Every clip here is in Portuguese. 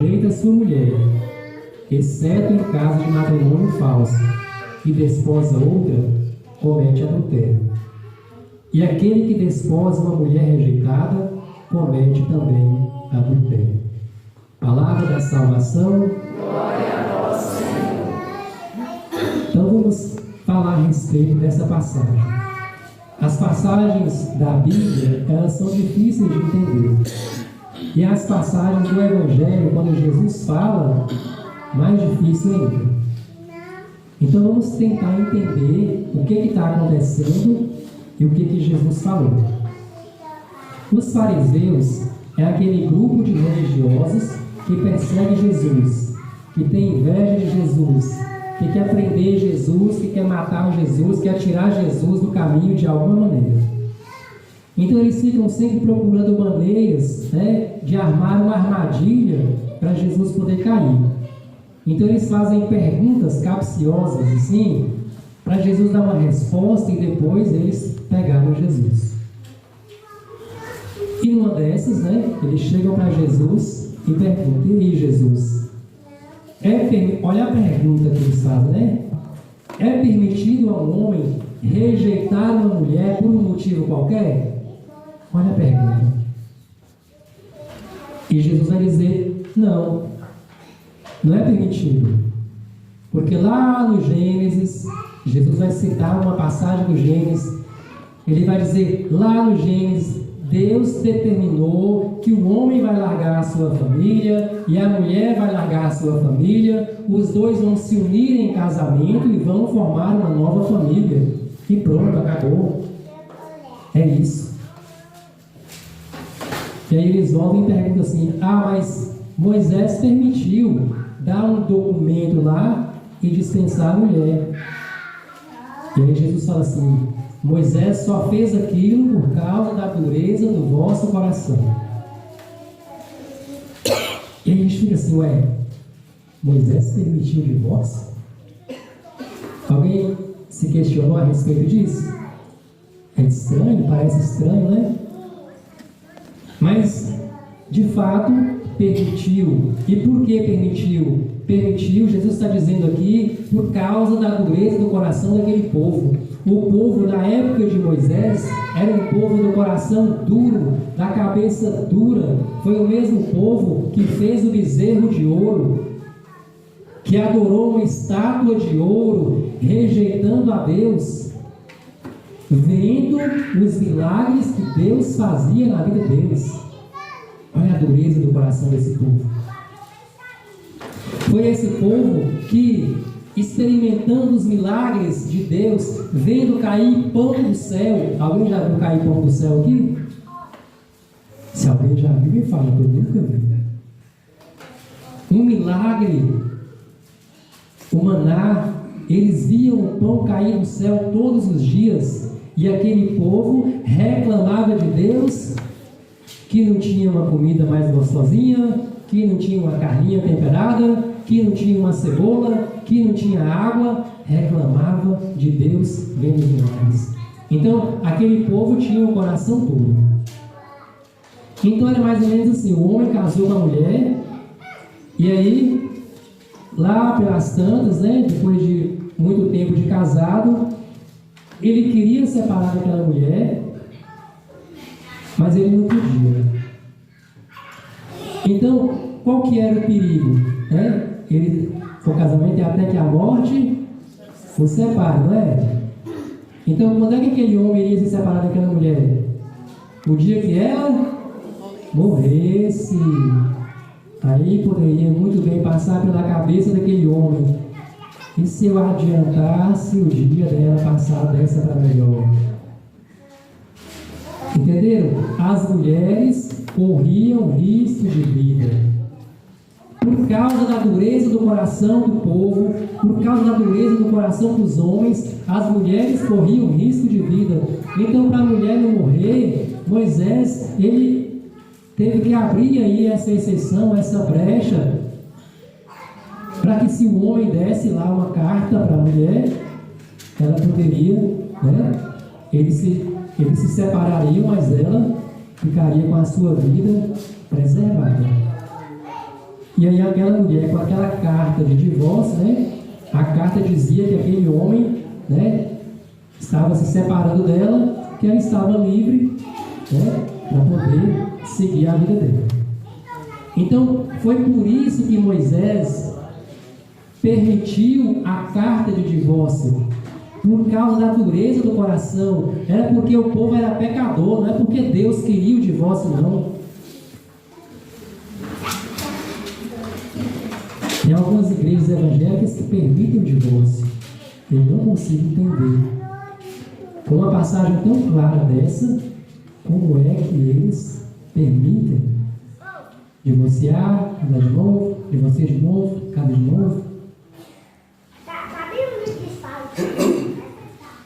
rejeita sua mulher, exceto em caso de matrimônio falso, e desposa outra, comete adultério. E aquele que desposa uma mulher rejeitada, comete também adultério. Palavra da salvação. Glória a vós, Senhor. Então vamos falar a respeito dessa passagem. As passagens da Bíblia, elas são difíceis de entender. E as passagens do Evangelho, quando Jesus fala, mais difícil ainda. Então vamos tentar entender o que está acontecendo e o que Jesus falou. Os fariseus é aquele grupo de religiosos que persegue Jesus, que tem inveja de Jesus, que quer prender Jesus, que quer matar Jesus, quer tirar Jesus do caminho de alguma maneira. Então eles ficam sempre procurando maneiras, de armar uma armadilha para Jesus poder cair. Então eles fazem perguntas capciosas assim, para Jesus dar uma resposta e depois eles pegaram Jesus. E numa dessas, eles chegam para Jesus e perguntam: e aí, Jesus? Olha a pergunta que eles fazem, É permitido a um homem rejeitar uma mulher por um motivo qualquer? Olha a pergunta. E Jesus vai dizer: não é permitido. Porque lá no Gênesis, Jesus vai citar uma passagem do Gênesis. Ele vai dizer, lá no Gênesis, Deus determinou que o homem vai largar a sua família e a mulher vai largar a sua família. Os dois vão se unir em casamento e vão formar uma nova família. E pronto, acabou. É isso. E aí eles voltam e perguntam assim: mas Moisés permitiu dar um documento lá e dispensar a mulher. E aí Jesus fala assim: Moisés só fez aquilo por causa da dureza do vosso coração. E aí a gente fica assim: Moisés permitiu o divórcio? Alguém se questionou a respeito disso? É estranho, parece estranho, Mas, de fato, permitiu. E por que permitiu? Permitiu, Jesus está dizendo aqui, por causa da dureza do coração daquele povo. O povo na época de Moisés era um povo do coração duro, da cabeça dura. Foi o mesmo povo que fez o bezerro de ouro, que adorou uma estátua de ouro, rejeitando a Deus, vendo os milagres que Deus fazia na vida deles. Olha a dureza do coração desse povo. Foi esse povo que, experimentando os milagres de Deus, vendo cair pão do céu. Alguém já viu cair pão do céu aqui? Se alguém já viu, me fala, eu nunca vi. Um milagre, o maná, eles viam o pão cair do céu todos os dias. E aquele povo reclamava de Deus que não tinha uma comida mais gostosinha, que não tinha uma carninha temperada, que não tinha uma cebola, que não tinha água. Reclamava de Deus vendo os milagres. Então, aquele povo tinha um coração duro. Então, era mais ou menos assim: o homem casou com a mulher, e aí, lá pelas tantas, depois de muito tempo de casado, ele queria separar daquela mulher, mas ele não podia. Então, qual que era o perigo? O casamento é até que a morte o separe, não é? Então, quando é que aquele homem iria se separar daquela mulher? O dia que ela morresse. Aí poderia muito bem passar pela cabeça daquele homem: e se eu adiantasse o dia dela passar dessa para melhor? Entenderam? As mulheres corriam risco de vida. Por causa da dureza do coração do povo, por causa da dureza do coração dos homens, as mulheres corriam risco de vida. Então, para a mulher não morrer, Moisés, ele teve que abrir aí essa exceção, essa brecha, para que se o homem desse lá uma carta para a mulher, ela poderia, eles se separariam, mas ela ficaria com a sua vida preservada. E aí aquela mulher com aquela carta de divórcio, né? A carta dizia que aquele homem, né, estava se separando dela, que ela estava livre, né, para poder seguir a vida dela. Então, foi por isso que Moisés permitiu a carta de divórcio, por causa da dureza do coração. Era porque o povo era pecador, não é porque Deus queria o divórcio, não. Tem algumas igrejas evangélicas que permitem o divórcio. Eu não consigo entender. Com uma passagem tão clara dessa, como é que eles permitem divorciar, casar de novo, divorciar de novo, casar de novo?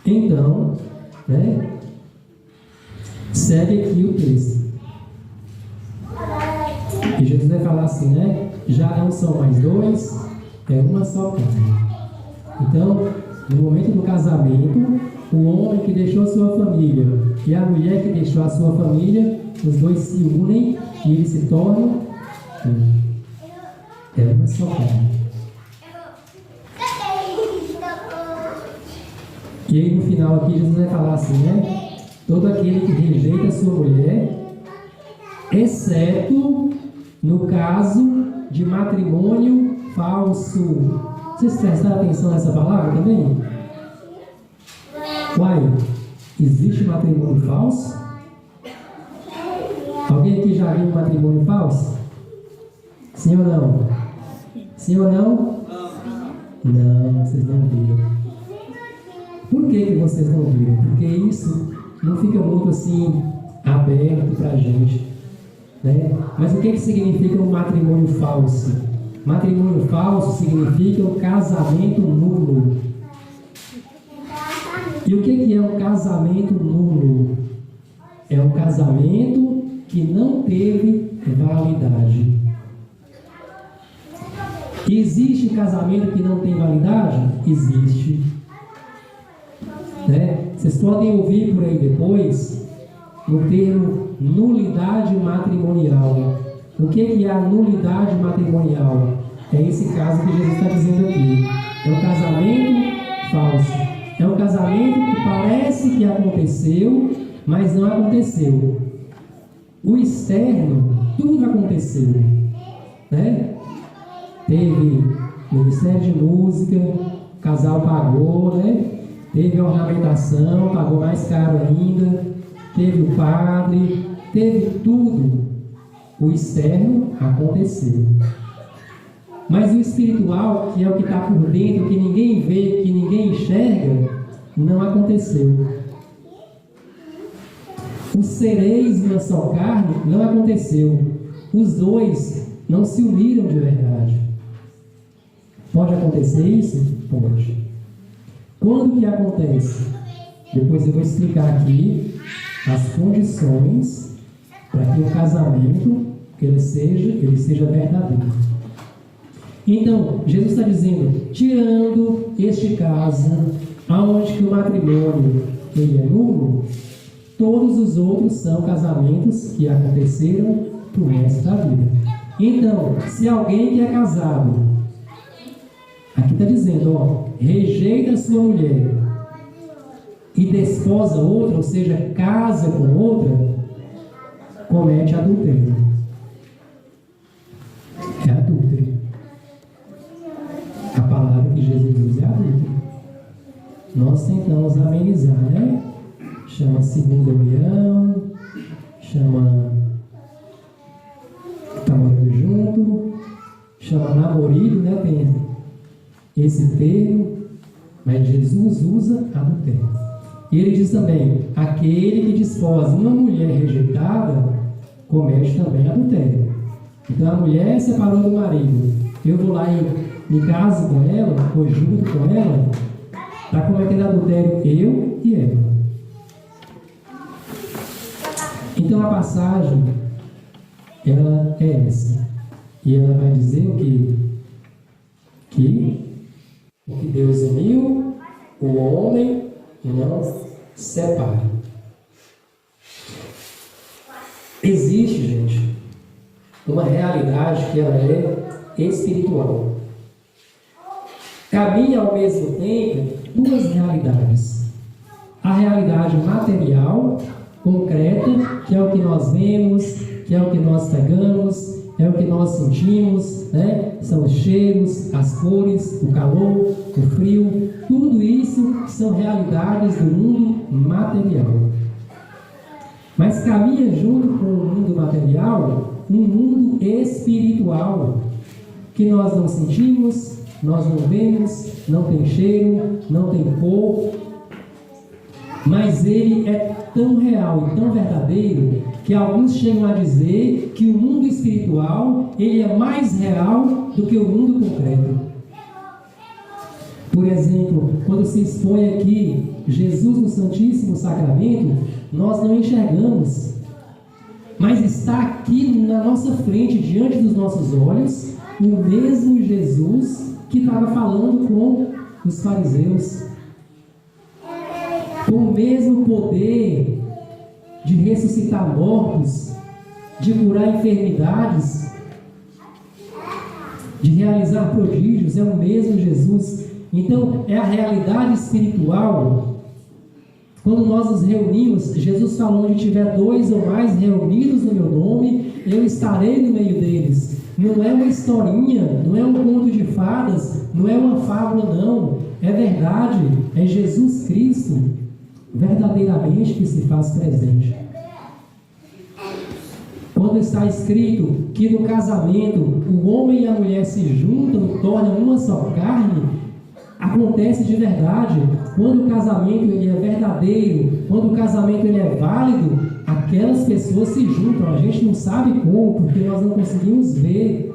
Então, né, segue aqui o texto. E Jesus vai falar assim, né? Já não são mais dois, é uma só carne. Então, no momento do casamento, o homem que deixou sua família e a mulher que deixou a sua família, os dois se unem e eles se tornam é uma só carne. E aí no final aqui Jesus vai falar assim, né? Todo aquele que rejeita a sua mulher, exceto no caso de matrimônio falso. Vocês prestaram atenção nessa palavra também? Uai, existe matrimônio falso? Alguém aqui já viu um matrimônio falso? Sim ou não? Sim ou não? Não, vocês não viram. Por que vocês não viram? Porque isso não fica muito assim aberto para a gente, né? Mas o que significa um matrimônio falso? Matrimônio falso significa um casamento nulo. E o que é um casamento nulo? É um casamento que não teve validade. Existe casamento que não tem validade? Existe. Né? Vocês podem ouvir por aí depois o termo nulidade matrimonial. O que é a nulidade matrimonial? É esse caso que Jesus está dizendo aqui. É um casamento falso. É um casamento que parece que aconteceu, mas não aconteceu. O externo, tudo aconteceu, né? Teve ministério de música, o casal pagou, né? Teve a ornamentação, pagou mais caro ainda, teve o padre, teve tudo. O externo aconteceu. Mas o espiritual, que é o que está por dentro, que ninguém vê, que ninguém enxerga, não aconteceu. Os sereis uma só carne não aconteceu. Os dois não se uniram de verdade. Pode acontecer isso? Pode. Quando que acontece? Depois eu vou explicar aqui as condições para que o casamento ele seja verdadeiro. Então, Jesus está dizendo, tirando este caso, aonde que o matrimônio ele é nulo, todos os outros são casamentos que aconteceram pro resto da vida. Então, se alguém que é casado, aqui está dizendo, ó, rejeita sua mulher e desposa outra, ou seja, casa com outra, comete adultério. É adúltero. A palavra que Jesus usa é adúltero. Nós tentamos amenizar, né? Chama segunda união, chama tá morando junto, chama namorido, né? Tem esse termo, mas Jesus usa adultério. E ele diz também, aquele que desposa uma mulher rejeitada, comete também adultério. Então a mulher separou do marido, eu vou lá e me caso com ela, ou junto com ela, está cometendo adultério eu e ela. Então a passagem, ela é essa. E ela vai dizer o que o que Deus uniu, o homem não separe. Existe, gente, uma realidade que ela é espiritual. Caminha ao mesmo tempo duas realidades. A realidade material, concreta, que é o que nós vemos, que é o que nós pegamos, é o que nós sentimos, né? São os cheiros, as cores, o calor, o frio, tudo isso são realidades do mundo material. Mas caminha junto com o mundo material um mundo espiritual, que nós não sentimos, nós não vemos, não tem cheiro, não tem cor, mas ele é tão real e tão verdadeiro que alguns chegam a dizer que o mundo espiritual ele é mais real do que o mundo concreto. Por exemplo, quando se expõe aqui Jesus no Santíssimo Sacramento, nós não enxergamos, mas está aqui na nossa frente, diante dos nossos olhos, o mesmo Jesus que estava falando com os fariseus, com o mesmo poder de ressuscitar mortos, de curar enfermidades, de realizar prodígios, é o mesmo Jesus. Então, é a realidade espiritual. Quando nós nos reunimos, Jesus falou: onde tiver 2 ou mais reunidos no meu nome, eu estarei no meio deles. Não é uma historinha, não é um conto de fadas, não é uma fábula, não. É verdade, é Jesus Cristo verdadeiramente que se faz presente. Quando está escrito que no casamento o homem e a mulher se juntam e tornam uma só carne, acontece de verdade. Quando o casamento ele é verdadeiro, quando o casamento ele é válido, aquelas pessoas se juntam. A gente não sabe como, porque nós não conseguimos ver,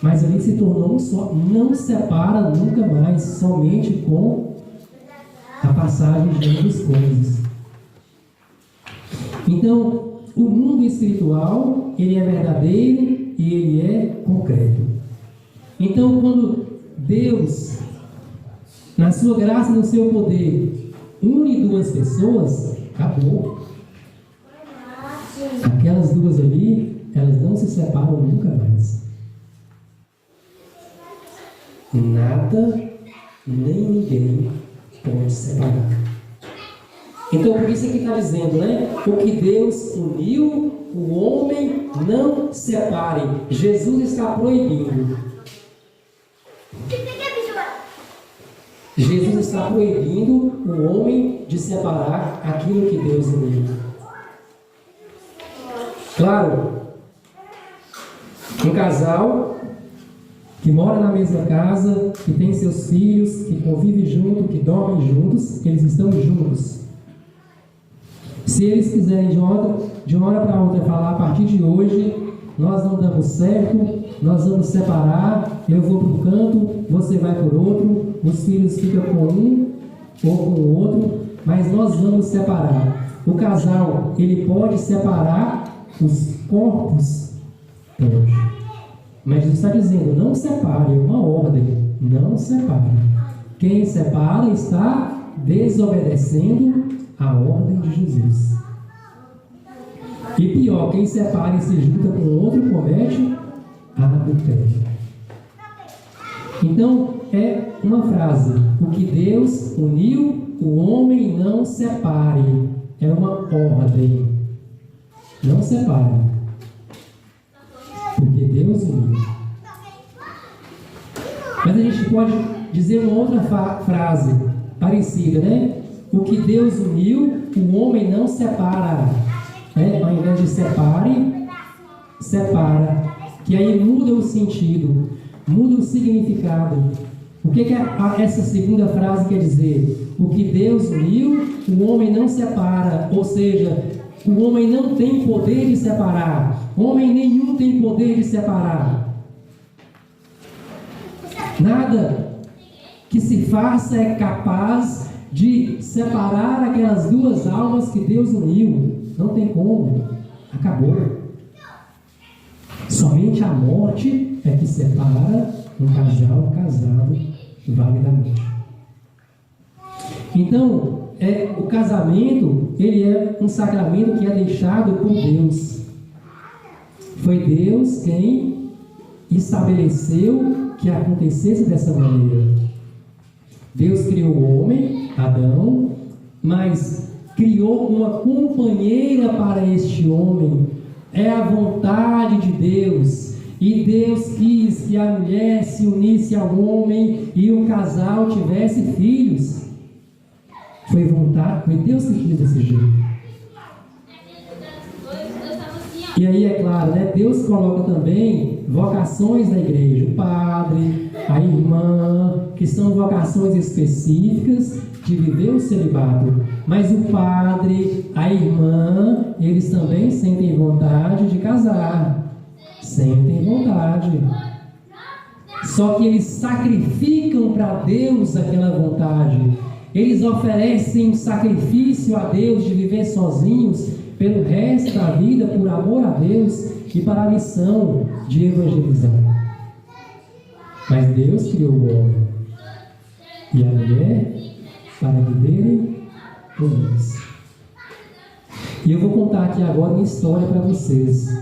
mas ali se tornou um só. Não separa nunca mais, somente com a passagem de Jesus coisas. Então, o mundo espiritual, ele é verdadeiro e ele é concreto. Então, quando Deus, na sua graça e no seu poder, une 2 pessoas, acabou. Aquelas 2 ali, elas não se separam nunca mais. Nada, nem ninguém pode separar. Então, por isso é que está dizendo, né? O que Deus uniu, o homem não separe. Jesus está proibindo. Jesus está proibindo o homem de separar aquilo que Deus uniu. Claro, um casal que mora na mesma casa, que tem seus filhos, que convive junto, que dormem juntos, eles estão juntos. Se eles quiserem de uma hora para outra falar: a partir de hoje nós não damos certo, nós vamos separar, eu vou para um canto, você vai por outro, os filhos ficam com um ou com o outro, mas nós vamos separar. O casal, ele pode separar os corpos? Pode. Mas Jesus está dizendo: não separe, é uma ordem, não separe. Quem separa está desobedecendo a ordem de Jesus. E pior, quem separa e se junta com outro comete adultério. Então, é uma frase: o que Deus uniu, o homem não separe. É uma ordem. Não separe. Porque Deus uniu. Mas a gente pode dizer uma outra frase parecida, né? O que Deus uniu, o homem não separa. Né? Ao invés de separe, separa. Que aí muda o sentido, muda o significado. O que essa segunda frase quer dizer? O que Deus uniu, o homem não separa. Ou seja, o homem não tem poder de separar. Homem nenhum tem poder de separar. Nada que se faça é capaz de separar aquelas 2 almas que Deus uniu. Não tem como. Acabou. Somente a morte é que separa um casal casado validamente. Então, o casamento, ele é um sacramento que é deixado por Deus. Foi Deus quem estabeleceu que acontecesse dessa maneira. Deus criou o homem, Adão, mas criou uma companheira para este homem. É a vontade de Deus. E Deus quis que a mulher se unisse ao homem e o casal tivesse filhos. Foi vontade, foi Deus que quis desse jeito. E aí, é claro, né, Deus coloca também vocações na igreja. O padre, a irmã, que são vocações específicas de viver o celibato. Mas o padre, a irmã, eles também sentem vontade de casar. Sentem vontade. Só que eles sacrificam para Deus aquela vontade. Eles oferecem um sacrifício a Deus de viver sozinhos pelo resto da vida, por amor a Deus e para a missão de evangelizar. Mas Deus criou o homem e a mulher para viverem unidos. E eu vou contar aqui agora uma história para vocês,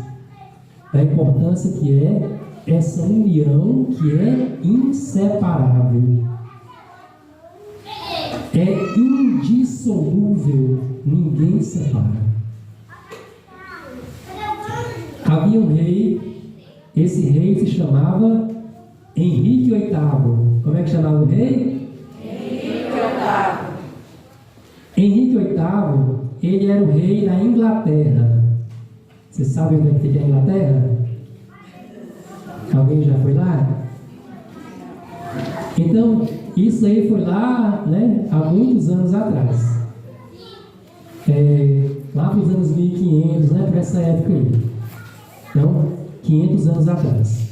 da importância que é essa união que é inseparável. É indissolúvel, ninguém separa. Havia um rei, esse rei se chamava Henrique VIII. Como é que chamava o rei? Henrique VIII. Henrique VIII, ele era o rei da Inglaterra. Você sabe onde é que fica a Inglaterra? Alguém já foi lá? Então, isso aí foi lá, né, há muitos anos atrás. Lá para os anos 1500, né, por essa época aí. Então, 500 anos atrás.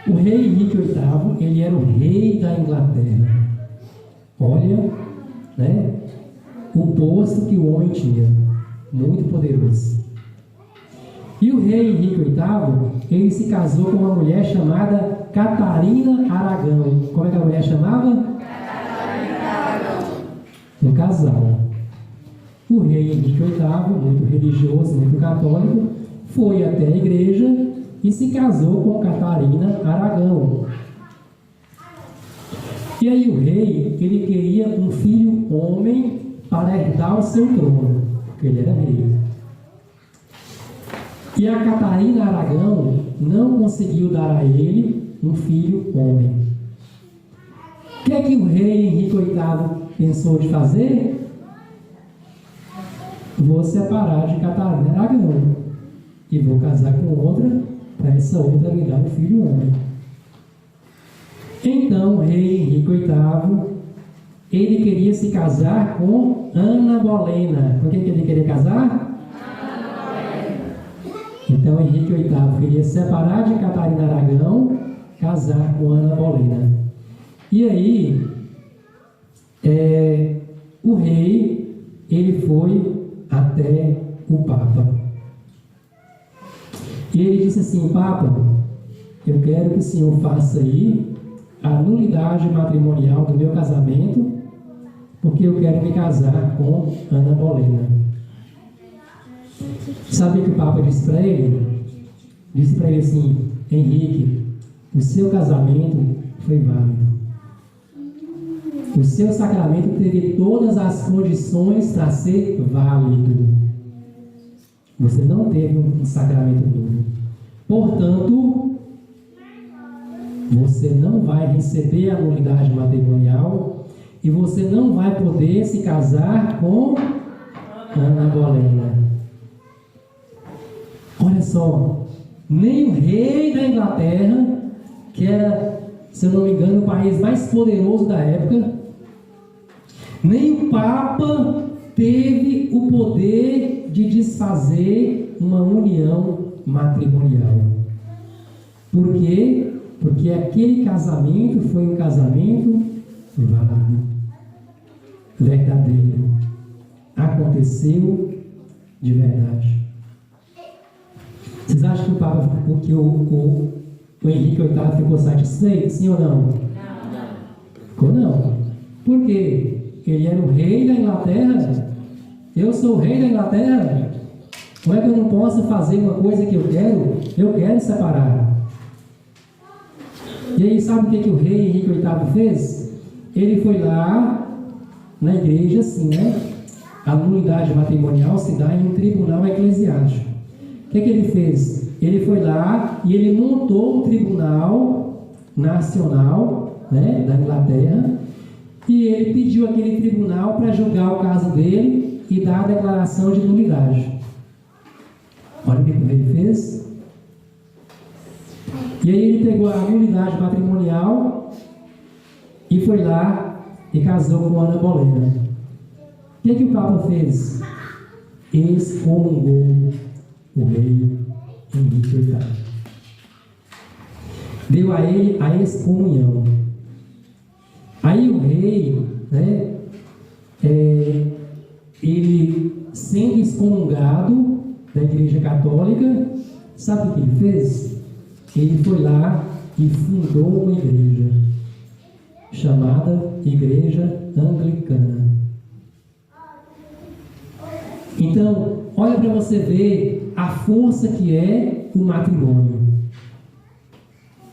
O rei Henrique VIII, ele era o rei da Inglaterra. Olha, né, o posto que o homem tinha, muito poderoso. E o rei Henrique VIII, ele se casou com uma mulher chamada Catarina Aragão. Como é que a mulher chamava? Catarina Aragão. Um casal. O rei Henrique VIII, muito religioso, muito católico, foi até a igreja e se casou com Catarina Aragão. E aí o rei, ele queria um filho homem para herdar o seu trono, porque ele era rei. E a Catarina Aragão não conseguiu dar a ele um filho homem. O que é que o rei Henrique VIII pensou de fazer? Vou separar de Catarina Aragão e vou casar com outra, para essa outra me dar um filho homem. Então o rei Henrique VIII, ele queria se casar com Ana Bolena. Com quem que ele queria casar? Então Henrique VIII queria separar de Catarina Aragão, casar com Ana Bolena. E aí, o rei, ele foi até o Papa. E ele disse assim: Papa, eu quero que o senhor faça aí a nulidade matrimonial do meu casamento, porque eu quero me casar com Ana Bolena. Sabe o que o Papa disse para ele? Disse para ele assim: Henrique, o seu casamento foi válido. O seu sacramento teve todas as condições para ser válido. Você não teve um sacramento nulo. Portanto, você não vai receber a nulidade matrimonial e você não vai poder se casar com Ana Bolena. Olha só, nem o rei da Inglaterra, que era, se eu não me engano, o país mais poderoso da época, nem o Papa teve o poder de desfazer uma união matrimonial. Por quê? Porque aquele casamento foi um casamento válido, verdadeiro, aconteceu de verdade. Vocês acham que o Papa, que o Henrique VIII ficou satisfeito? Sim ou não? Não. Ficou não. Por quê? Ele era o rei da Inglaterra. Eu sou o rei da Inglaterra. Como é que eu não posso fazer uma coisa que eu quero? Eu quero separar. E aí, sabe o que o rei Henrique VIII fez? Ele foi lá na igreja, assim, né? A nulidade matrimonial se dá em um tribunal eclesiástico. O que ele fez? Ele foi lá e ele montou um tribunal nacional, né, da Inglaterra, e ele pediu aquele tribunal para julgar o caso dele e dar a declaração de nulidade. Olha o que o rei fez. E aí ele pegou a nulidade matrimonial e foi lá e casou com Ana Bolena. O que o Papa fez? Excomungou o rei Henrique VIII. Deu a ele a excomunhão. Aí o rei, né, ele sendo excomungado da Igreja Católica, sabe o que ele fez? Ele foi lá e fundou uma igreja chamada Igreja Anglicana. Então, olha para você ver a força que é o matrimônio.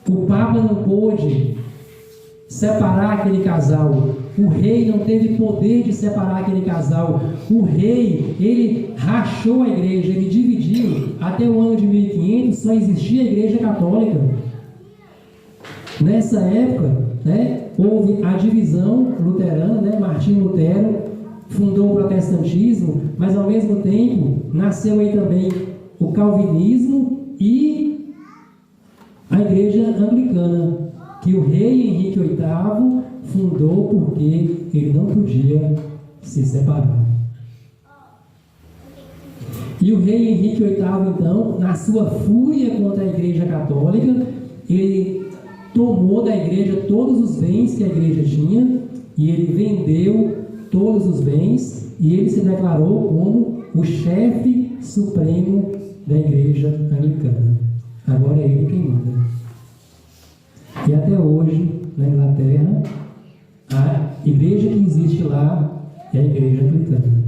O Papa não pôde separar aquele casal. O rei não teve poder de separar aquele casal. O rei, ele rachou a igreja, ele dividiu. Até o ano de 1500 só existia a Igreja Católica. Nessa época, né, houve a divisão luterana, né? Martinho Lutero fundou o protestantismo, mas ao mesmo tempo nasceu aí também o calvinismo e a Igreja Anglicana, que o rei Henrique VIII fundou porque ele não podia se separar. E o rei Henrique VIII, então, na sua fúria contra a Igreja Católica, ele tomou da igreja todos os bens que a igreja tinha e ele vendeu todos os bens e ele se declarou como o chefe supremo da Igreja Anglicana. Agora é ele quem manda. E até hoje, na Inglaterra, a igreja que existe lá é a Igreja Anglicana.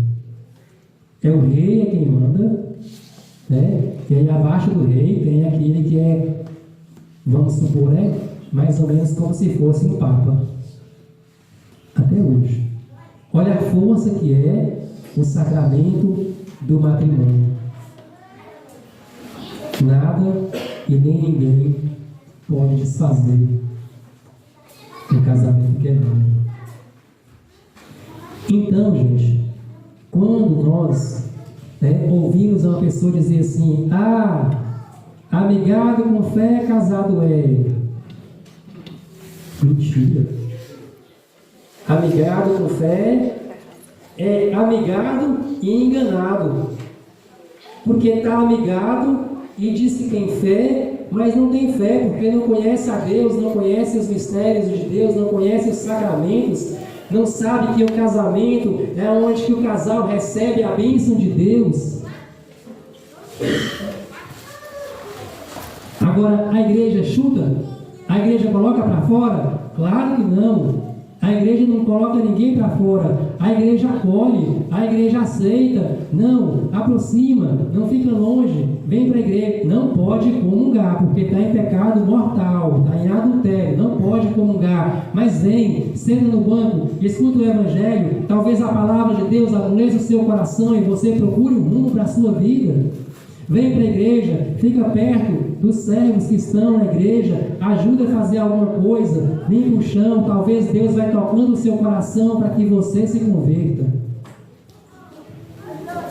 É o rei é quem manda, né? E aí abaixo do rei tem aquele que é, vamos supor, né, mais ou menos como se fosse um Papa. Até hoje. Olha a força que é o sacramento do matrimônio. Nada e nem ninguém pode desfazer um casamento quebrado. Então, gente, quando nós ouvimos uma pessoa dizer assim: amigado com fé, casado é. Mentira. Amigado com fé é amigado e enganado. Porque está amigado e diz que tem fé, mas não tem fé, porque não conhece a Deus, não conhece os mistérios de Deus, não conhece os sacramentos, não sabe que o casamento é onde que o casal recebe a bênção de Deus. Agora, a igreja chuta? A igreja coloca para fora? Claro que não. A igreja não coloca ninguém para fora. A igreja acolhe, a igreja aceita. Não, aproxima, não fica longe. Vem para a igreja. Não pode comungar, porque está em pecado mortal, está em adultério. Não pode comungar. Mas vem, senta no banco, escuta o evangelho. Talvez a palavra de Deus amoleça o seu coração e você procure um rumo para a sua vida. Vem para a igreja, fica perto dos servos que estão na igreja, ajuda a fazer alguma coisa, limpa o chão, talvez Deus vai tocando o seu coração para que você se converta.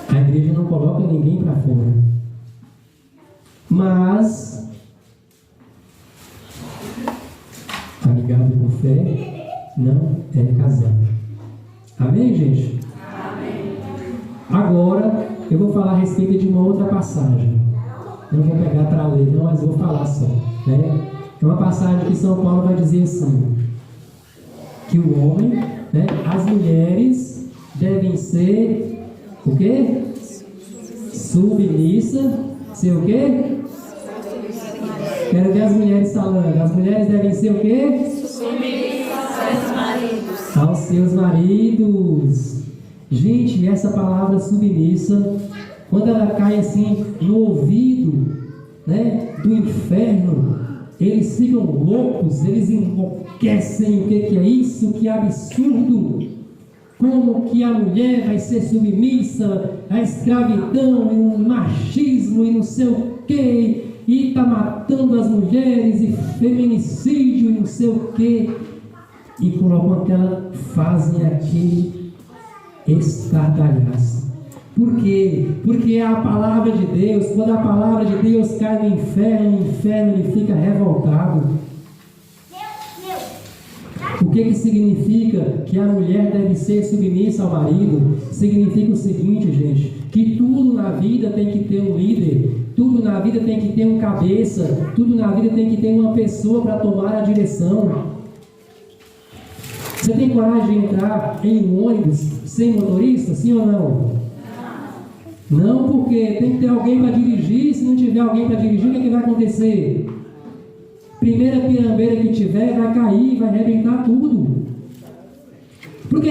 A igreja não coloca ninguém para fora. Mas, amigado com fé, não é casado. Amém, gente? Amém. Agora, eu vou falar a respeito de uma outra passagem. Não vou pegar para ler, não, mas vou falar só. Né? É uma passagem que São Paulo vai dizer assim: que o homem, né, as mulheres devem ser o quê? Submissa. Ser o quê? Quero ver as mulheres falando. As mulheres devem ser o quê? Submissas aos maridos. Aos seus maridos. Gente, essa palavra submissa, quando ela cai assim no ouvido, né, do inferno, eles ficam loucos, eles enlouquecem. O que é isso? Que absurdo! Como que a mulher vai ser submissa à escravidão e um machismo e não sei o quê, e está matando as mulheres e feminicídio e não sei o quê, e colocam aquela, fazem aquele estardalhaço. Por quê? Porque a palavra de Deus, quando a palavra de Deus cai no inferno ele fica revoltado. O que significa que a mulher deve ser submissa ao marido? Significa o seguinte, gente, que tudo na vida tem que ter um líder, tudo na vida tem que ter um cabeça, tudo na vida tem que ter uma pessoa para tomar a direção. Você tem coragem de entrar em um ônibus sem motorista, sim ou não? Não, porque tem que ter alguém para dirigir. Se não tiver alguém para dirigir, o que vai acontecer? Primeira pirambeira que tiver vai cair, vai arrebentar tudo. Por que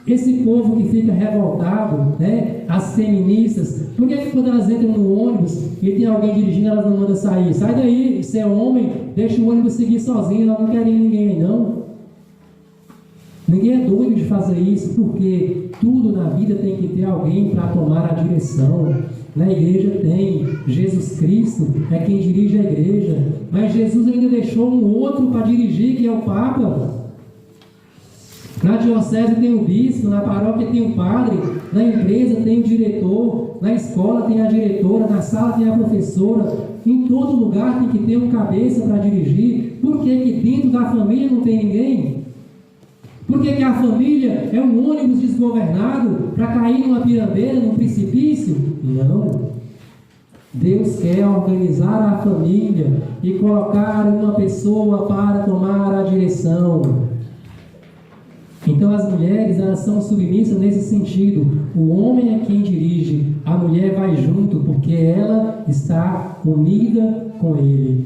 esse povo que fica revoltado, né, as feministas, por que quando elas entram no ônibus e tem alguém dirigindo, elas não mandam sair? Sai daí, você é homem, deixa o ônibus seguir sozinho, elas não querem ninguém aí não. Ninguém é doido de fazer isso, porque tudo na vida tem que ter alguém para tomar a direção. Na igreja tem, Jesus Cristo é quem dirige a igreja, mas Jesus ainda deixou um outro para dirigir, que é o Papa. Na diocese tem o bispo, na paróquia tem o padre, na empresa tem o diretor, na escola tem a diretora, na sala tem a professora. Em todo lugar tem que ter um cabeça para dirigir. Por que dentro da família não tem ninguém? Por que a família é um ônibus desgovernado para cair numa pirambeira, num precipício? Não. Deus quer organizar a família e colocar uma pessoa para tomar a direção. Então as mulheres, elas são submissas nesse sentido. O homem é quem dirige, a mulher vai junto porque ela está unida com ele.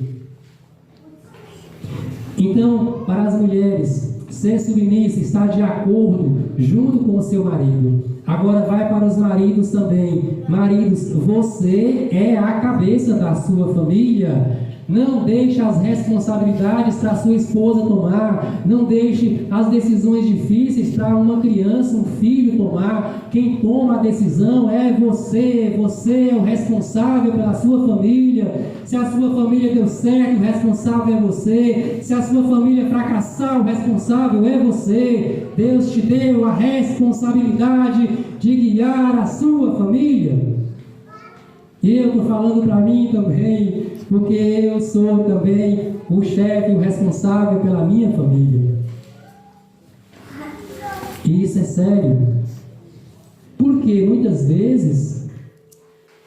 Então, para as mulheres, ser submissa, estar de acordo junto com o seu marido. Agora vai para os maridos também. Maridos, você é a cabeça da sua família. Não deixe as responsabilidades para a sua esposa tomar. Não deixe as decisões difíceis para uma criança, um filho tomar. Quem toma a decisão é você. Você é o responsável pela sua família. Se a sua família deu certo, o responsável é você. Se a sua família fracassar, o responsável é você. Deus te deu a responsabilidade de guiar a sua família. E eu estou falando para mim também, porque eu sou também o chefe, o responsável pela minha família. E isso é sério. Porque muitas vezes,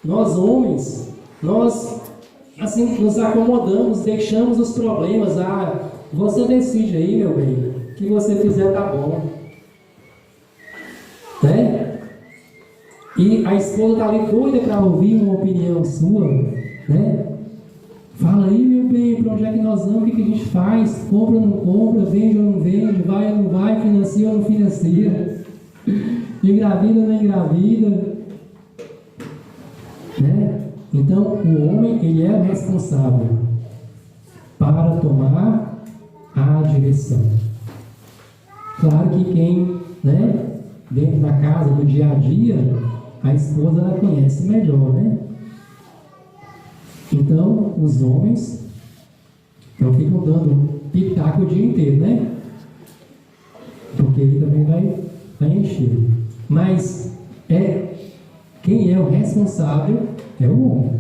nós homens, nós assim, nos acomodamos, deixamos os problemas. Você decide aí, meu bem, o que você fizer tá bom. Né? E a esposa está ali doida para ouvir uma opinião sua, né? Fala aí, meu bem, para onde é que nós vamos, o que a gente faz, compra ou não compra, vende ou não vende, vai ou não vai, financia ou não financia, engravida ou não engravida, né? Então, o homem, ele é o responsável para tomar a direção. Claro que quem, né, dentro da casa, do dia a dia, a esposa ela conhece melhor, né? Então, os homens não ficam dando pitaco o dia inteiro, né? Porque ele também vai encher. Mas quem é o responsável é o homem.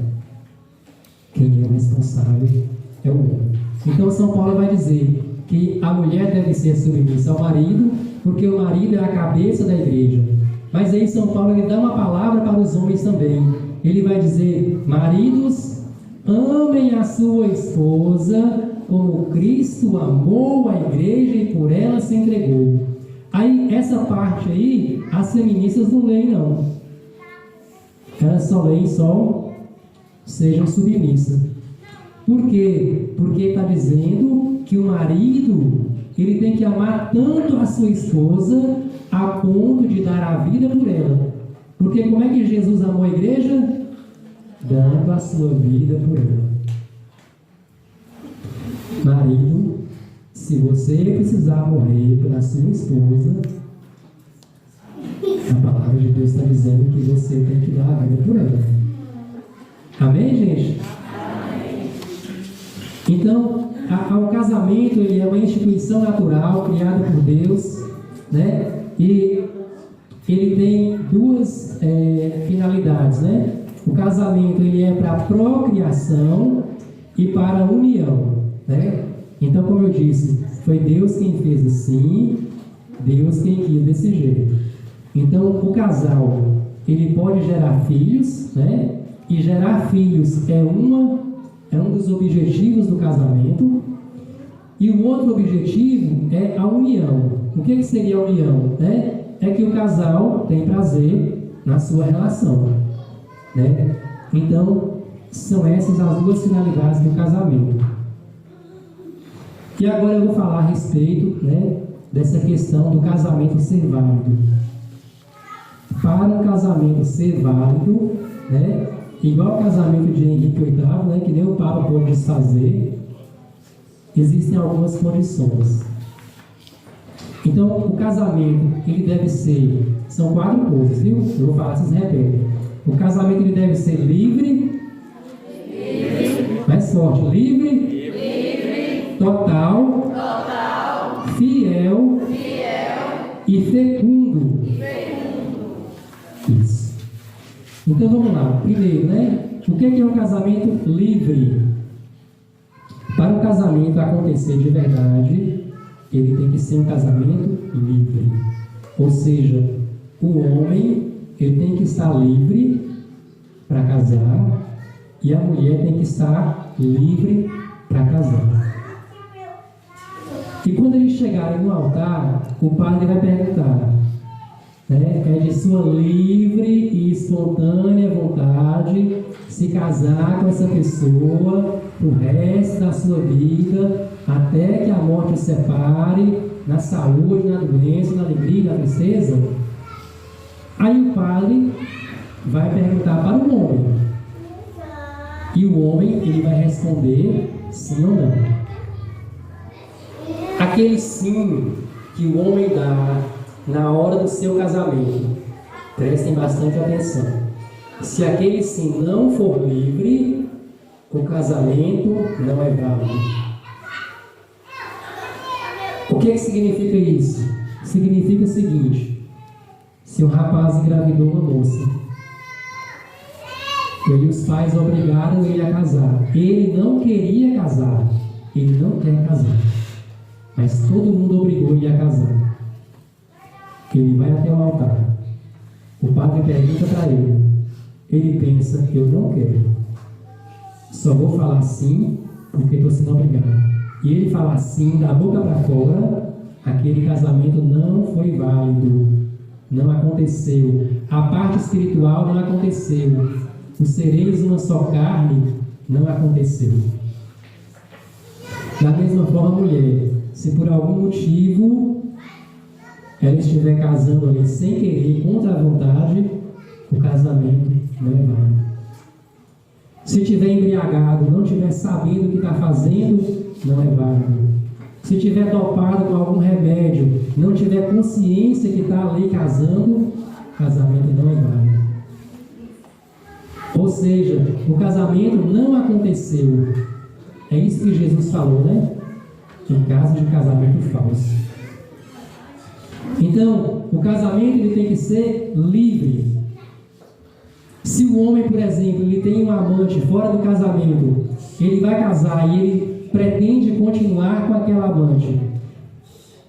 Quem é o responsável é o homem. Então, São Paulo vai dizer que a mulher deve ser submissa ao marido, porque o marido é a cabeça da igreja. Mas aí São Paulo ele dá uma palavra para os homens também. Ele vai dizer: maridos, amem a sua esposa como Cristo amou a igreja e por ela se entregou. Aí essa parte aí, as feministas não leem não. Elas só leem sejam submissas. Por quê? Porque está dizendo que o marido ele tem que amar tanto a sua esposa a ponto de dar a vida por ela. Porque como é que Jesus amou a igreja? Dando a sua vida por ela. Marido, se você precisar morrer pela sua esposa, a palavra de Deus está dizendo que você tem que dar a vida por ela. Amém, gente? Amém. Então, o casamento ele é uma instituição natural criada por Deus, né? E ele tem duas finalidades, né? O casamento ele é para procriação e para união, né? Então, como eu disse, foi Deus quem fez assim, Deus quem quis desse jeito. Então, o casal ele pode gerar filhos, né? E gerar filhos é um dos objetivos do casamento. E o outro objetivo é a união. O que seria a união? Né? É que o casal tem prazer na sua relação. Né? Então, são essas as duas finalidades do casamento. E agora eu vou falar a respeito, né, dessa questão do casamento ser válido. Para um casamento ser válido, né, igual o casamento de Henrique VIII, né, que nem o Papa pôde desfazer, existem algumas condições. Então, o casamento, ele deve ser, são 4 coisas, viu? Eu vou falar, vocês repetem. O casamento, ele deve ser livre, mais forte, livre, total, fiel e fecundo. Isso. Então, vamos lá. Primeiro, né? O que é um casamento livre? Para o casamento acontecer de verdade, ele tem que ser um casamento livre. Ou seja, o homem ele tem que estar livre para casar e a mulher tem que estar livre para casar. E quando eles chegarem no altar, o padre vai perguntar, né, é de sua livre e espontânea vontade se casar com essa pessoa o resto da sua vida, até que a morte os separe, na saúde, na doença, na alegria, na tristeza? Aí o padre vai perguntar para o homem. E o homem ele vai responder sim ou não. Aquele sim que o homem dá na hora do seu casamento, prestem bastante atenção. Se aquele sim não for livre, o casamento não é válido. O que significa isso? Significa o seguinte: se o rapaz engravidou uma moça, e aí os pais obrigaram ele a casar, ele não queria casar, ele não quer casar, mas todo mundo obrigou ele a casar. Ele vai até o altar, o padre pergunta para ele, ele pensa, eu não quero, só vou falar sim porque estou sendo obrigado. E ele fala sim da boca para fora, aquele casamento não foi válido, não aconteceu, a parte espiritual não aconteceu, o sereis uma só carne não aconteceu. Da mesma forma, a mulher, se por algum motivo ela estiver casando ali sem querer, contra a vontade, o casamento não é válido. Se estiver embriagado, não estiver sabendo o que está fazendo, não é válido. Se estiver dopado com algum remédio, não tiver consciência que está ali casando, o casamento não é válido. Ou seja, o casamento não aconteceu. É isso que Jesus falou, né? Em caso de casamento falso. Então, o casamento ele tem que ser livre. Se o homem, por exemplo, ele tem um amante fora do casamento, ele vai casar e ele pretende continuar com aquela amante,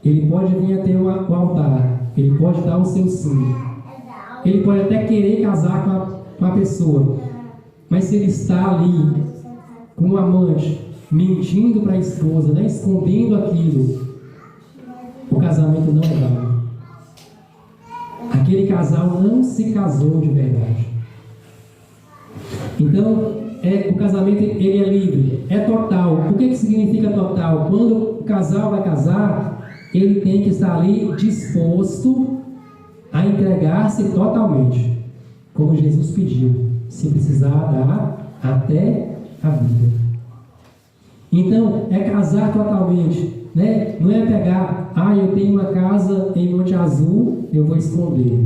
ele pode vir até o altar, ele pode dar o seu sim, ele pode até querer casar com a pessoa, mas se ele está ali com um amante, mentindo para a esposa, né, escondendo aquilo, o casamento não é válido. Aquele casal não se casou de verdade. Então, o casamento ele é livre, é total. O que significa total? Quando o casal vai casar, ele tem que estar ali disposto a entregar-se totalmente, como Jesus pediu, se precisar dar até a vida. Então, é casar totalmente, né? Não é pegar, eu tenho uma casa em Monte Azul, eu vou esconder.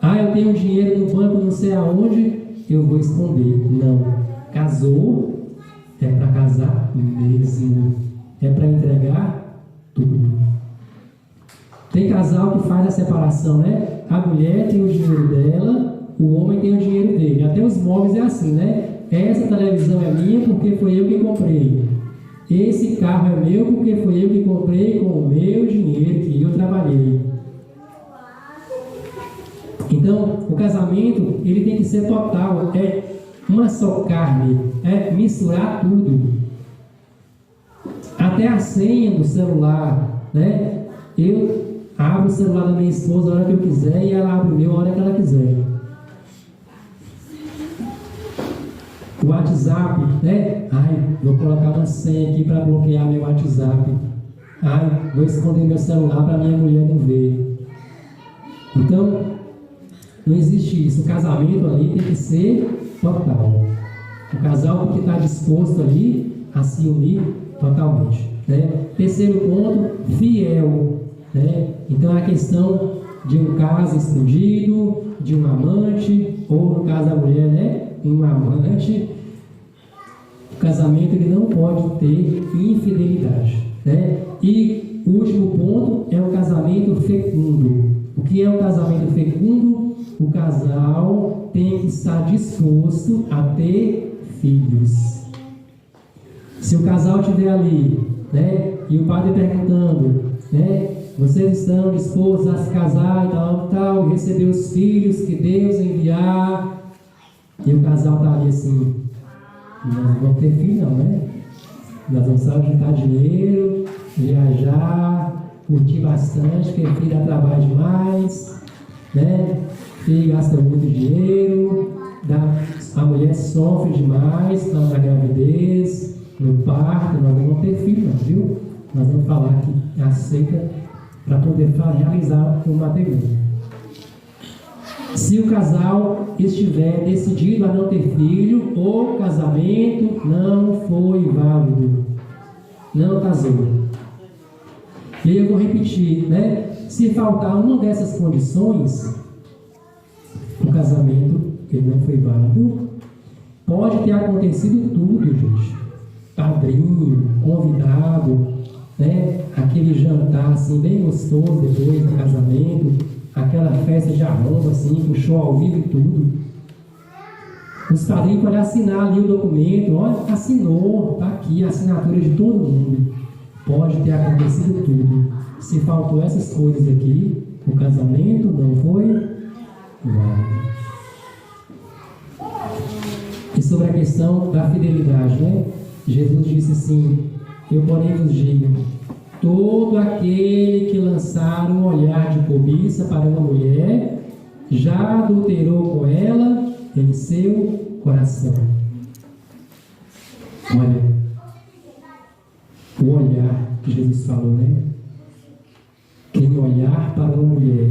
Eu tenho dinheiro no banco, não sei aonde, eu vou esconder. Não. Casou, é para casar mesmo. É para entregar tudo. Tem casal que faz a separação, né? A mulher tem o dinheiro dela, o homem tem o dinheiro dele. Até os móveis é assim, né? Essa televisão é minha porque foi eu que comprei. Esse carro é meu porque foi eu que comprei com o meu dinheiro que eu trabalhei. Então, o casamento, ele tem que ser total, é uma só carne, é misturar tudo. Até a senha do celular, né? Eu abro o celular da minha esposa a hora que eu quiser e ela abre o meu a hora que ela quiser. O WhatsApp, né? Vou colocar uma senha aqui para bloquear meu WhatsApp. Vou esconder meu celular para minha mulher não ver. Então, não existe isso. O casamento ali tem que ser total. O casal que está disposto ali a se unir totalmente. Né? Terceiro ponto, fiel. Né? Então, a questão de um caso escondido, de um amante, ou no caso da mulher, né? Um amante. O casamento ele não pode ter infidelidade. Né? E o último ponto é o casamento fecundo. O que é o casamento fecundo? O casal tem que estar disposto a ter filhos. Se o casal estiver ali, né, e o padre perguntando, né, vocês estão dispostos a se casar e tal, e receber os filhos que Deus enviar, e o casal está ali assim, nós não vamos ter filho não, né? Nós vamos só juntar dinheiro, viajar, curtir bastante, porque filho dá trabalho demais, né? Filho gasta muito dinheiro, a mulher sofre demais na gravidez, no parto, nós não vamos ter filho não, viu? Nós vamos falar que aceita para poder realizar o matrimônio. Se o casal estiver decidido a não ter filho, o casamento não foi válido. Não casou. E aí eu vou repetir, né? Se faltar uma dessas condições, o casamento ele não foi válido. Pode ter acontecido tudo, gente. Padrinho, convidado, né? Aquele jantar assim bem gostoso depois do casamento. Aquela festa de arromba, assim, com show ao vivo e tudo. Os padrinhos podem assinar ali o documento. Olha, assinou, está aqui a assinatura de todo mundo. Pode ter acontecido tudo. Se faltou essas coisas aqui, o casamento não foi válido. E sobre a questão da fidelidade, né? Jesus disse assim: eu porém vos digo, todo aquele que lançar um olhar de cobiça para uma mulher, já adulterou com ela em seu coração. Olha, o olhar que Jesus falou, né? Quem olhar para uma mulher,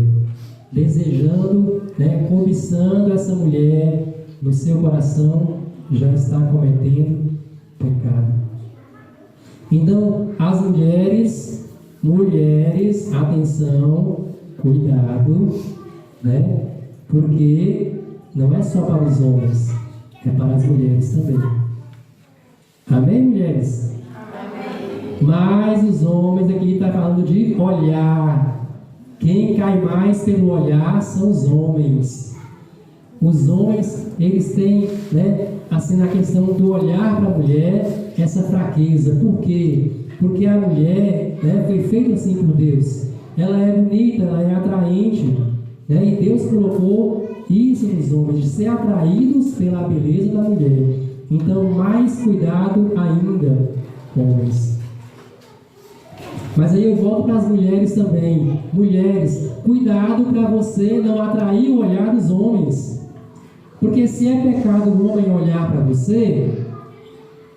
desejando, né, cobiçando essa mulher no seu coração, já está cometendo pecado. Então, as mulheres, atenção, cuidado, né? Porque não é só para os homens, é para as mulheres também. Amém, mulheres? Amém. Mas os homens aqui estão falando de olhar. Quem cai mais pelo olhar são os homens. Os homens, eles têm, né, assim, na questão do olhar para a mulher, essa fraqueza. Por quê? Porque a mulher, né, foi feita assim por Deus. Ela é bonita, ela é atraente, né? E Deus colocou isso nos homens, de ser atraídos pela beleza da mulher. Então, mais cuidado ainda, homens. Mas aí eu volto para as mulheres também. Mulheres, cuidado para você não atrair o olhar dos homens. Porque se é pecado o homem olhar para você,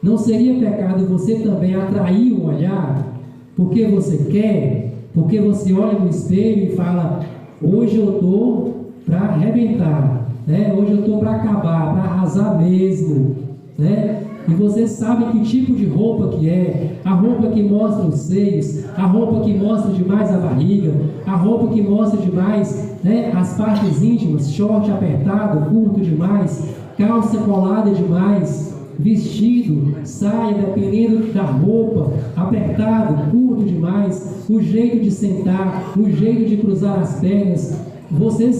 não seria pecado você também atrair o olhar? Porque você quer, porque você olha no espelho e fala: hoje eu estou para arrebentar, né? Hoje eu estou para acabar, para arrasar mesmo, né? E vocês sabem que tipo de roupa que é, a roupa que mostra os seios, a roupa que mostra demais a barriga, a roupa que mostra demais, né, as partes íntimas, short apertado, curto demais, calça colada demais, vestido, saia, dependendo da roupa, apertado, curto demais, o jeito de sentar, o jeito de cruzar as pernas. Vocês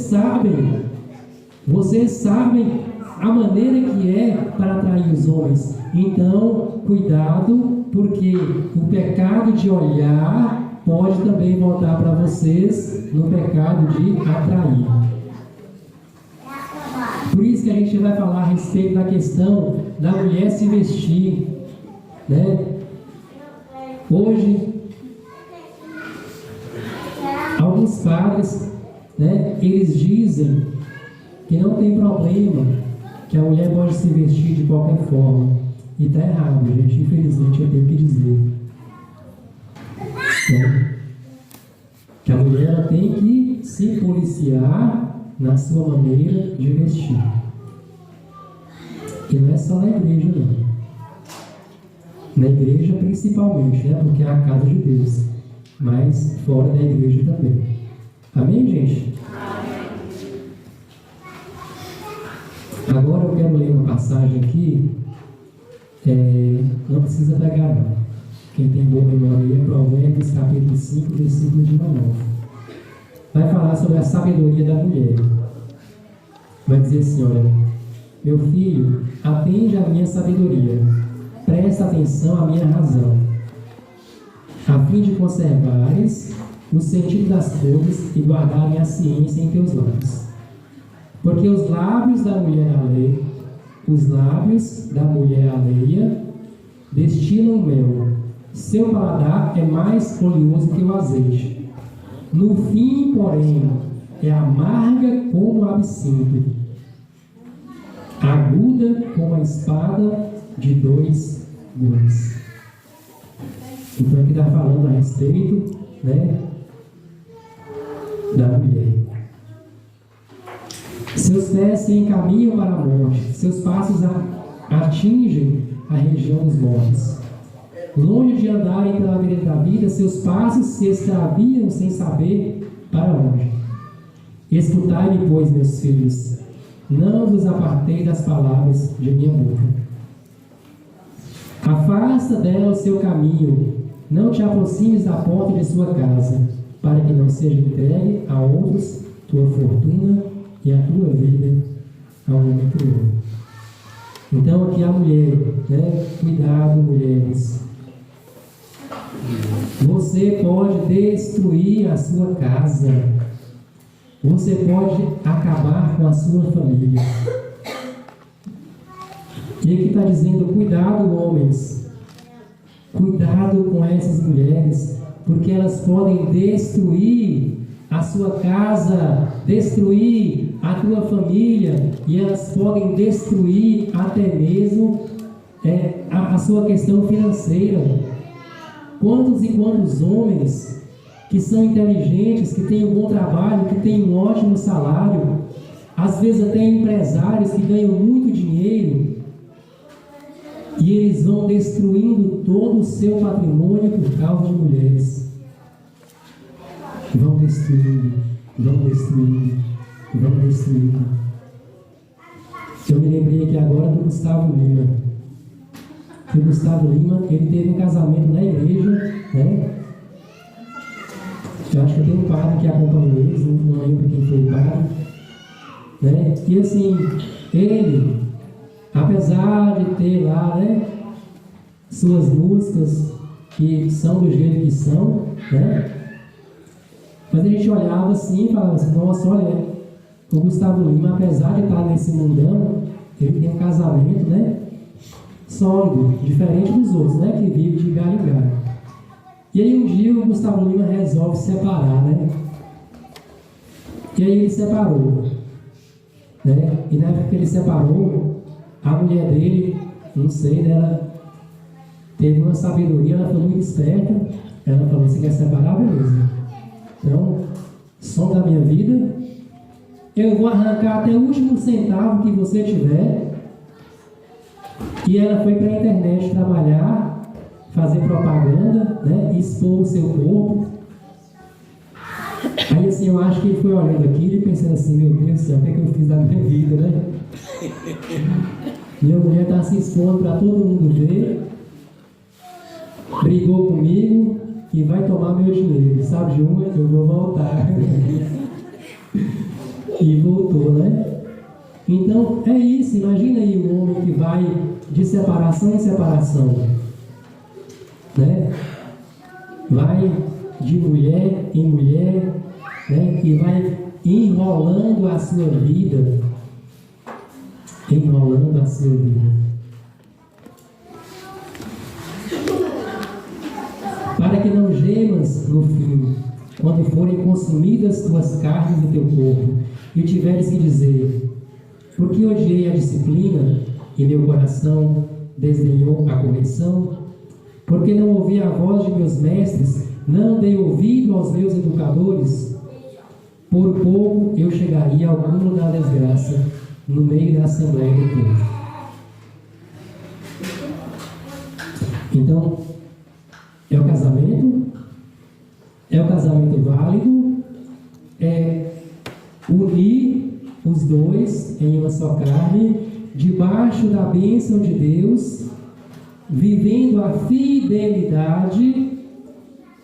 sabem a maneira que é para atrair os homens. Então, cuidado, porque o pecado de olhar pode também voltar para vocês no pecado de atrair. Por isso que a gente vai falar a respeito da questão da mulher se vestir, né? Hoje, alguns padres, né, eles dizem que não tem problema, que a mulher pode se vestir de qualquer forma. E está errado, gente. Infelizmente eu tenho que dizer. Né? Que a mulher ela tem que se policiar na sua maneira de vestir. E não é só na igreja, não. Na igreja principalmente, né? Porque é a casa de Deus. Mas fora da igreja também. Amém, gente? Agora eu quero ler uma passagem aqui, não precisa pegar não. Quem tem boa memória é Provérbios capítulo 5, versículo de 9. Vai falar sobre a sabedoria da mulher. Vai dizer assim, olha, meu filho, atende à minha sabedoria, presta atenção à minha razão, a fim de conservares o sentido das coisas e guardarem a ciência em teus lábios. Porque os lábios da mulher alheia destilam mel. Seu paladar é mais oleoso que o azeite. No fim, porém, é amarga como o absinto, aguda como a espada de dois gumes. Então aqui está falando a respeito, né, da mulher. Seus pés se encaminham para a morte, seus passos atingem a região dos mortos. Longe de andarem pela vereda da vida, seus passos se extraviam sem saber para onde. Escutai-me, pois, meus filhos, não vos apartei das palavras de minha boca. Afasta dela o seu caminho, não te aproximes da porta de sua casa, para que não seja entregue a outros tua fortuna e a tua vida ao homem cruel. Então aqui a mulher, né? Cuidado, mulheres. Você pode destruir a sua casa. Você pode acabar com a sua família. E aqui está dizendo, cuidado, homens. Cuidado com essas mulheres, porque elas podem destruir a sua casa, destruir a tua família, e elas podem destruir até mesmo a sua questão financeira. Quantos e quantos homens que são inteligentes, que têm um bom trabalho, que têm um ótimo salário, às vezes até empresários que ganham muito dinheiro, e eles vão destruindo todo o seu patrimônio por causa de mulheres. Vão destruindo, vão destruindo, vão destruindo. Eu me lembrei aqui agora do Gustavo Lima. O Gustavo Lima, ele teve um casamento na igreja, né? Eu acho que tem um padre que acompanhou eles, não lembro quem foi o padre, né? E assim, ele, apesar de ter lá, né, suas músicas que são do jeito que são, né? Mas a gente olhava assim e falava assim, nossa, olha, o Gustavo Lima, apesar de estar nesse mundão, ele tem um casamento, né, sólido, diferente dos outros, né, que vive de galho em galho. E aí um dia o Gustavo Lima resolve se separar, né? E aí ele separou, né? E na época que ele separou, a mulher dele, não sei, né, ela teve uma sabedoria, ela foi muito esperta. Ela falou, você quer separar? Beleza. Então, som da minha vida, eu vou arrancar até o último centavo que você tiver, E ela foi para a internet trabalhar, fazer propaganda, né? Expor o seu corpo. Aí assim, eu acho que ele foi olhando aquilo e pensando assim, meu Deus do céu, o que é que eu fiz da minha vida, né? Minha mulher está se expondo para todo mundo ver, brigou comigo e vai tomar meu dinheiro. Sabe de uma? Eu vou voltar. E voltou, né? Então, é isso. Imagina aí um homem que vai de separação em separação, né? Vai de mulher em mulher, né? E vai enrolando a sua vida. Enrolando a sua vida. Para que não gemas no fim, quando forem consumidas tuas carnes e teu corpo, e tiveres que dizer: porque odiei a disciplina, e meu coração desdenhou a correção? Porque não ouvi a voz de meus mestres, não dei ouvido aos meus educadores? Por pouco eu chegaria ao cúmulo da desgraça, no meio da assembleia do povo. Então, é o casamento? É o casamento válido? É unir os dois em uma só carne, debaixo da bênção de Deus, vivendo a fidelidade,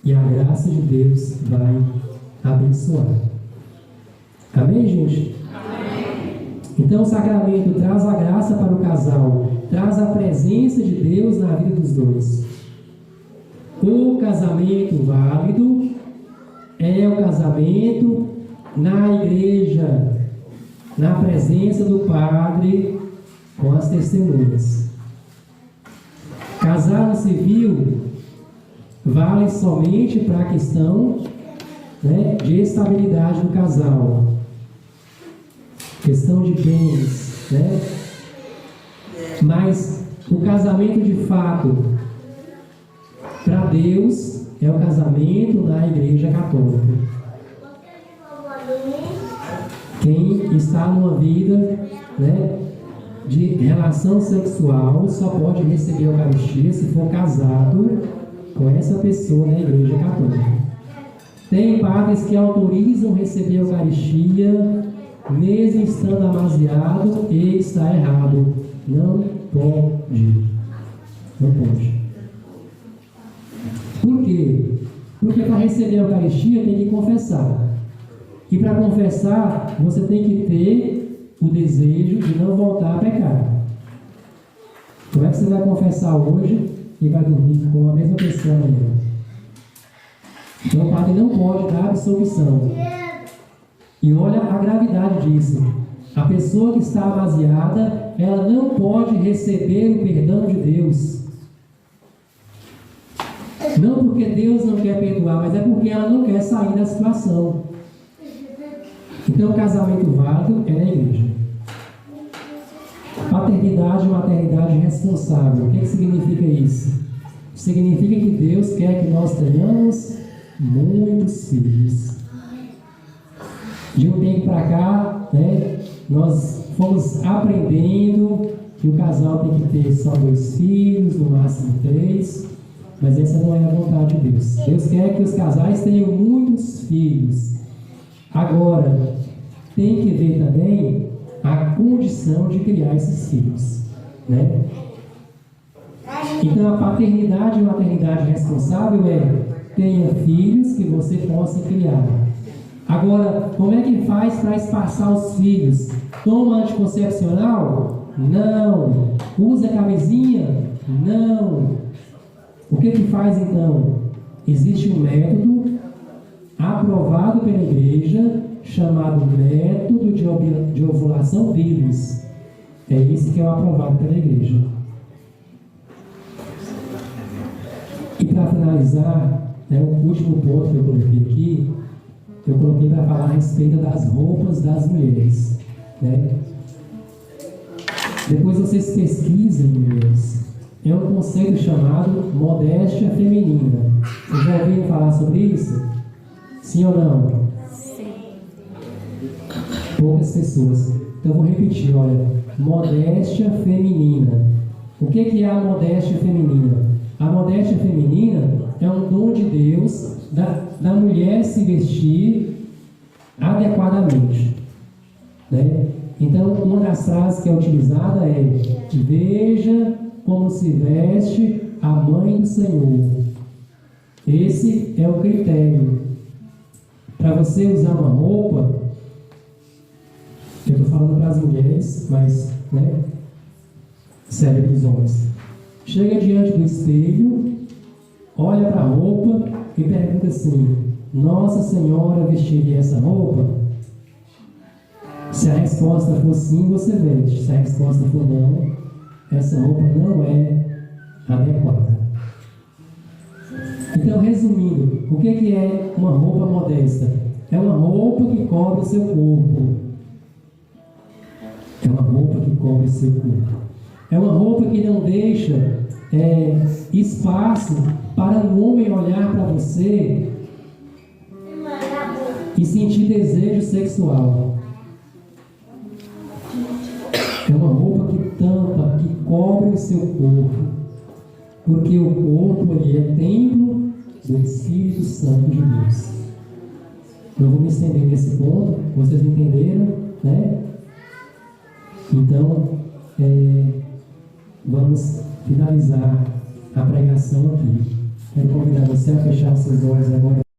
e a graça de Deus vai abençoar. Amém, gente? Amém. Então o sacramento traz a graça para o casal, traz a presença de Deus na vida dos dois. O casamento válido é o casamento na igreja, na presença do padre com as testemunhas. Casar no civil vale somente para a questão, né, de estabilidade do casal, questão de bens, né? Mas o casamento de fato para Deus é o casamento na Igreja Católica. Quem está numa vida, né, de relação sexual só pode receber a Eucaristia se for casado com essa pessoa na Igreja Católica. Tem padres que autorizam receber a Eucaristia mesmo estando amasiado, e está errado. Não pode. Não pode. Por quê? Porque para receber a Eucaristia tem que confessar. E para confessar, você tem que ter o desejo de não voltar a pecar. Como é que você vai confessar hoje e vai dormir com a mesma pessoa amanhã? Então o padre não pode dar absolvição. E olha a gravidade disso. A pessoa que está amasiada, ela não pode receber o perdão de Deus. Não porque Deus não quer perdoar, mas é porque ela não quer sair da situação. Então o casamento válido é na igreja. Paternidade e maternidade responsável. O que significa isso? Significa que Deus quer que nós tenhamos muitos filhos. De um tempo para cá, né, nós fomos aprendendo que o casal tem que ter só 2 filhos, no máximo 3, mas essa não é a vontade de Deus. Deus quer que os casais tenham muitos filhos. Agora, tem que ver também a condição de criar esses filhos, né? Então, a paternidade e maternidade responsável é: tenha filhos que você possa criar. Agora, como é que faz para espaçar os filhos? Toma anticoncepcional? Não. Usa camisinha? Não. O que faz então? Existe um método aprovado pela igreja chamado método de ovulação vírus. É esse que é o aprovado pela igreja. E para finalizar, né, o último ponto que eu coloquei aqui, eu coloquei para falar a respeito das roupas das mulheres, né? Depois vocês pesquisem, mulheres. É um conceito chamado modéstia feminina. Vocês já ouviram falar sobre isso? Sim ou não? Sim. Poucas pessoas. Então eu vou repetir, olha. Modéstia feminina. O que é a modéstia feminina? A modéstia feminina é um dom de Deus da mulher se vestir adequadamente, né? Então, uma das frases que é utilizada é: veja como se veste a mãe do Senhor. Esse é o critério. Para você usar uma roupa, eu estou falando para as mulheres, mas, né, serve para os homens. Chega diante do espelho, olha para a roupa e pergunta assim: Nossa Senhora vestiria essa roupa? Se a resposta for sim, você veste. Se a resposta for não, essa roupa não é adequada. Então, resumindo, o que é uma roupa modesta? É uma roupa que cobre o seu corpo. É uma roupa que cobre o seu corpo. É uma roupa que não deixa espaço para um homem olhar para você e sentir desejo sexual. É uma roupa que tampa, que cobre o seu corpo, porque o corpo ali é templo do Espírito Santo de Deus. Eu vou me estender nesse ponto, vocês entenderam, né? Então, vamos finalizar a pregação aqui. Quero convidar você a fechar seus olhos agora.